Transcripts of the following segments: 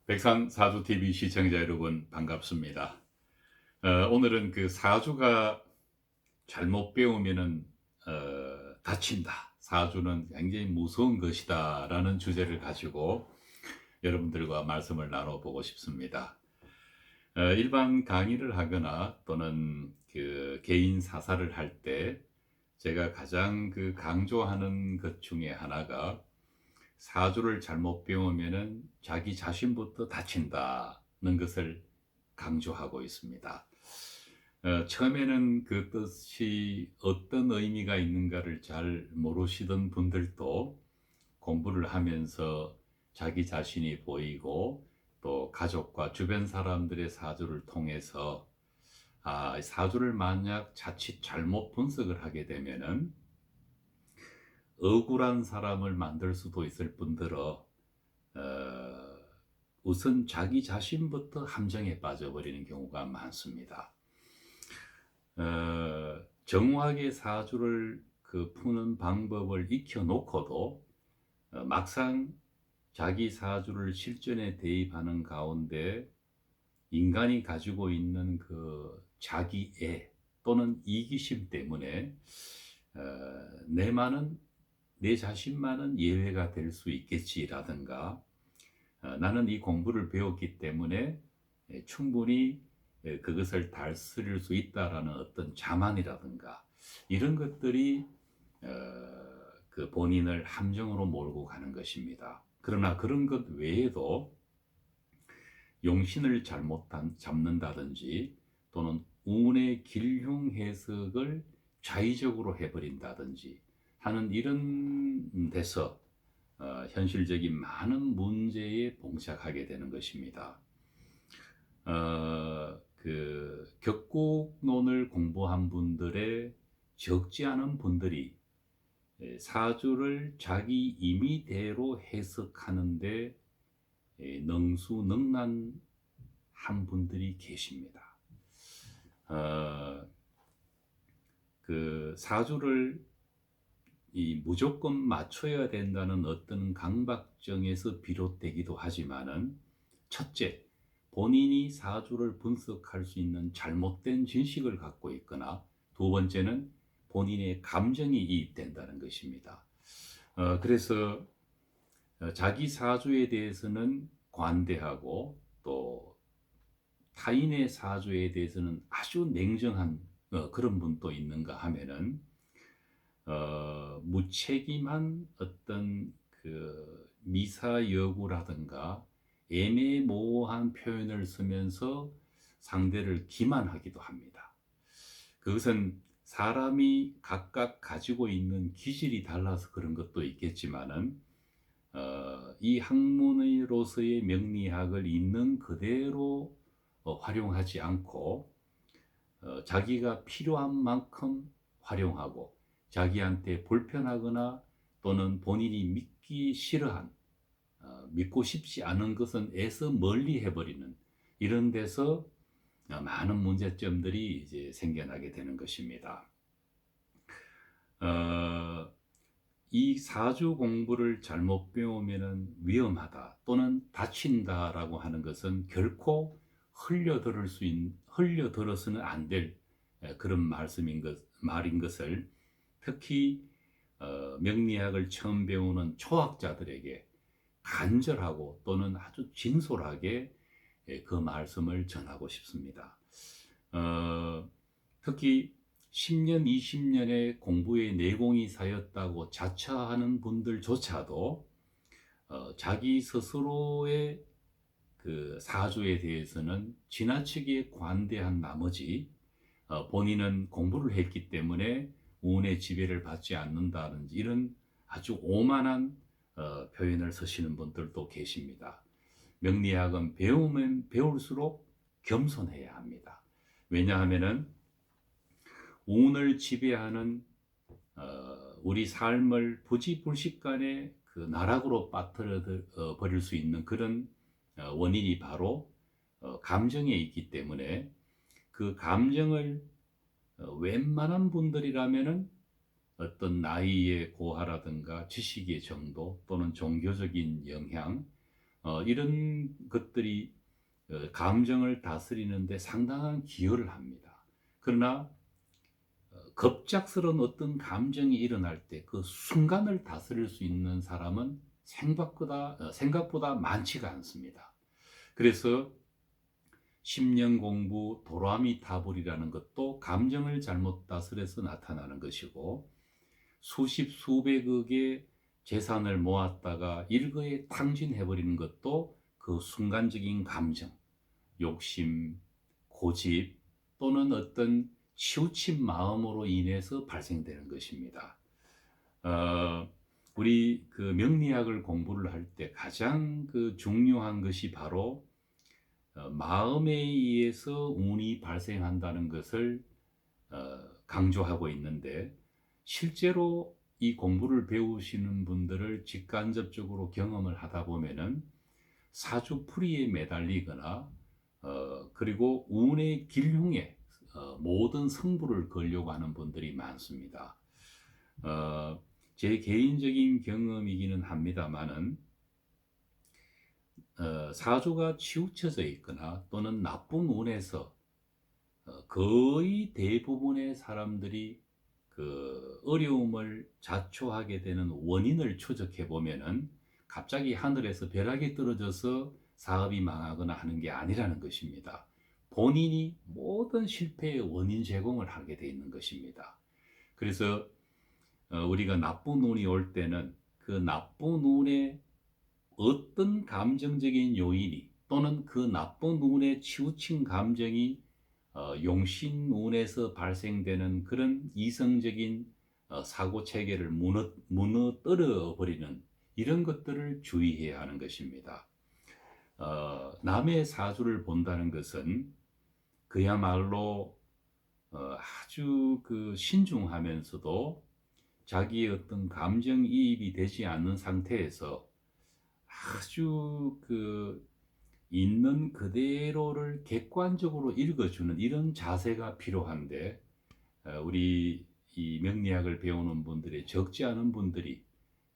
백산 사주 TV 시청자 여러분 반갑습니다. 오늘은 그 사주가 잘못 배우면은 다친다. 사주는 굉장히 무서운 것이다라는 주제를 가지고 여러분들과 말씀을 나눠보고 싶습니다. 일반 강의를 하거나 또는 그 개인 사사를 할 때 제가 가장 그 강조하는 것 중에 하나가 사주를 잘못 배우면은 자기 자신부터 다친다는 것을 강조하고 있습니다. 처음에는 그 뜻이 어떤 의미가 있는가를 잘 모르시던 분들도 공부를 하면서 자기 자신이 보이고 또 가족과 주변 사람들의 사주를 통해서 사주를 만약 자칫 잘못 분석을 하게 되면은 억울한 사람을 만들 수도 있을 뿐더러 우선 자기 자신부터 함정에 빠져버리는 경우가 많습니다. 정확하게 사주를 그 푸는 방법을 익혀놓고도 막상 자기 사주를 실전에 대입하는 가운데 인간이 가지고 있는 그 자기애 또는 이기심 때문에 내 자신만은 예외가 될 수 있겠지라든가 나는 이 공부를 배웠기 때문에 충분히 그것을 다스릴 수 있다라는 어떤 자만이라든가 이런 것들이 어, 그 본인을 함정으로 몰고 가는 것입니다. 그러나 그런 것 외에도 용신을 잘못 잡는다든지 또는 운의 길흉 해석을 자의적으로 해버린다든지 하는 이런 데서 현실적인 많은 문제에 봉착하게 되는 것입니다. 그 격국론을 공부한 분들의 적지 않은 분들이 사주를 자기 임의대로 해석하는데 능수능란한 분들이 계십니다. 그 사주를 무조건 맞춰야 된다는 어떤 강박증에서 비롯되기도 하지만은 첫째, 본인이 사주를 분석할 수 있는 잘못된 지식을 갖고 있거나 두 번째는 본인의 감정이 이입된다는 것입니다. 그래서 자기 사주에 대해서는 관대하고 또 타인의 사주에 대해서는 아주 냉정한 그런 분도 있는가 하면은 무책임한 어떤 그 미사여구라든가 애매모호한 표현을 쓰면서 상대를 기만하기도 합니다. 그것은 사람이 각각 가지고 있는 기질이 달라서 그런 것도 있겠지만은 이 학문으로서의 명리학을 있는 그대로 활용하지 않고 자기가 필요한 만큼 활용하고 자기한테 불편하거나 또는 본인이 믿기 싫어한 믿고 싶지 않은 것은 애써 멀리 해버리는 이런 데서 많은 문제점들이 이제 생겨나게 되는 것입니다. 이 사주 공부를 잘못 배우면 위험하다 또는 다친다라고 하는 것은 결코 흘려들어서는 안 될 그런 말인 것을 특히 명리학을 처음 배우는 초학자들에게 간절하고 또는 아주 진솔하게 그 말씀을 전하고 싶습니다. 특히 10년, 20년의 공부의 내공이 쌓였다고 자처하는 분들조차도 자기 스스로의 그 사주에 대해서는 지나치게 관대한 나머지 본인은 공부를 했기 때문에 운의 지배를 받지 않는다든지 이런 아주 오만한 표현을 쓰시는 분들도 계십니다. 명리학은 배우면 배울수록 겸손해야 합니다. 왜냐하면은 운을 지배하는 우리 삶을 부지불식간에 그 나락으로 빠뜨려 버릴 수 있는 그런 원인이 바로 감정에 있기 때문에 그 감정을 웬만한 분들이라면은 어떤 나이의 고하라든가 지식의 정도 또는 종교적인 영향 이런 것들이 감정을 다스리는데 상당한 기여를 합니다. 그러나 급작스러운 어떤 감정이 일어날 때 그 순간을 다스릴 수 있는 사람은 생각보다 많지가 않습니다. 그래서 10년 공부 도라미타불이라는 것도 감정을 잘못 다스려서 나타나는 것이고, 수십 수백억의 재산을 모았다가 일거에 탕진해버리는 것도 그 순간적인 감정, 욕심, 고집 또는 어떤 치우친 마음으로 인해서 발생되는 것입니다. 우리 그 명리학을 공부를 할 때 가장 그 중요한 것이 바로 마음에 의해서 운이 발생한다는 것을 강조하고 있는데, 실제로 이 공부를 배우시는 분들을 직간접적으로 경험을 하다 보면은 사주풀이에 매달리거나 그리고 운의 길흉에 모든 승부를 걸려고 하는 분들이 많습니다. 제 개인적인 경험이기는 합니다만은 사주가 치우쳐져 있거나 또는 나쁜 운에서 거의 대부분의 사람들이 그 어려움을 자초하게 되는 원인을 추적해 보면은 갑자기 하늘에서 벼락이 떨어져서 사업이 망하거나 하는 게 아니라는 것입니다. 본인이 모든 실패의 원인 제공을 하게 돼 있는 것입니다. 그래서 우리가 나쁜 운이 올 때는 그 나쁜 운에 어떤 감정적인 요인이 또는 그 나쁜 운에 치우친 감정이 용신운에서 발생되는 그런 이성적인 사고 체계를 무너뜨려 버리는 이런 것들을 주의해야 하는 것입니다. 남의 사주를 본다는 것은 그야말로 아주 그 신중하면서도 자기의 어떤 감정이입이 되지 않는 상태에서 아주 그 있는 그대로를 객관적으로 읽어주는 이런 자세가 필요한데, 우리 이 명리학을 배우는 분들의 적지 않은 분들이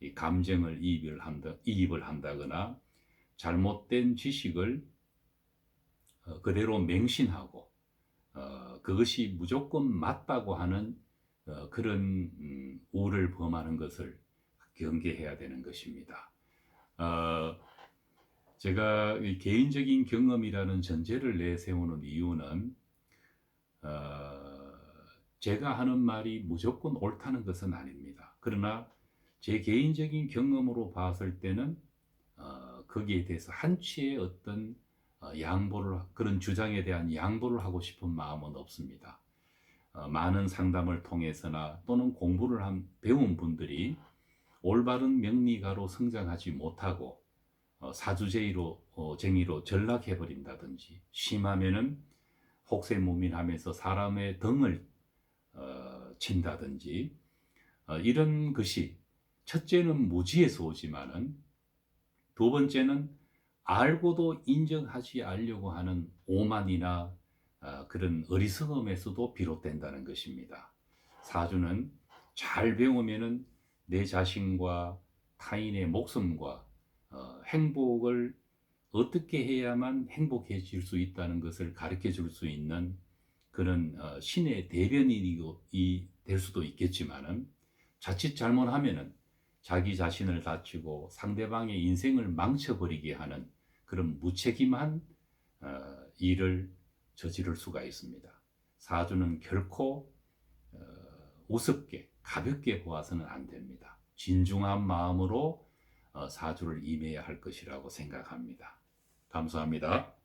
이 감정을 이입을 한다거나 잘못된 지식을 그대로 맹신하고 그것이 무조건 맞다고 하는 그런 우를 범하는 것을 경계해야 되는 것입니다. 제가 개인적인 경험이라는 전제를 내세우는 이유는 제가 하는 말이 무조건 옳다는 것은 아닙니다. 그러나 제 개인적인 경험으로 봤을 때는 거기에 대해서 한치의 어떤 그런 주장에 대한 양보를 하고 싶은 마음은 없습니다. 많은 상담을 통해서나 또는 배운 분들이 올바른 명리가로 성장하지 못하고 사주쟁이로 전락해버린다든지, 심하면은 혹세무민하면서 사람의 등을 친다든지, 이런 것이 첫째는 무지에서 오지만은 두 번째는 알고도 인정하지 않으려고 하는 오만이나 그런 어리석음에서도 비롯된다는 것입니다. 사주는 잘 배우면은 내 자신과 타인의 목숨과 행복을 어떻게 해야만 행복해질 수 있다는 것을 가르쳐 줄 수 있는 그런 신의 대변인이 될 수도 있겠지만은, 자칫 잘못하면은 자기 자신을 다치고 상대방의 인생을 망쳐버리게 하는 그런 무책임한 일을 저지를 수가 있습니다. 사주는 결코 우습게 가볍게 보아서는 안 됩니다. 진중한 마음으로 사주를 임해야 할 것이라고 생각합니다. 감사합니다.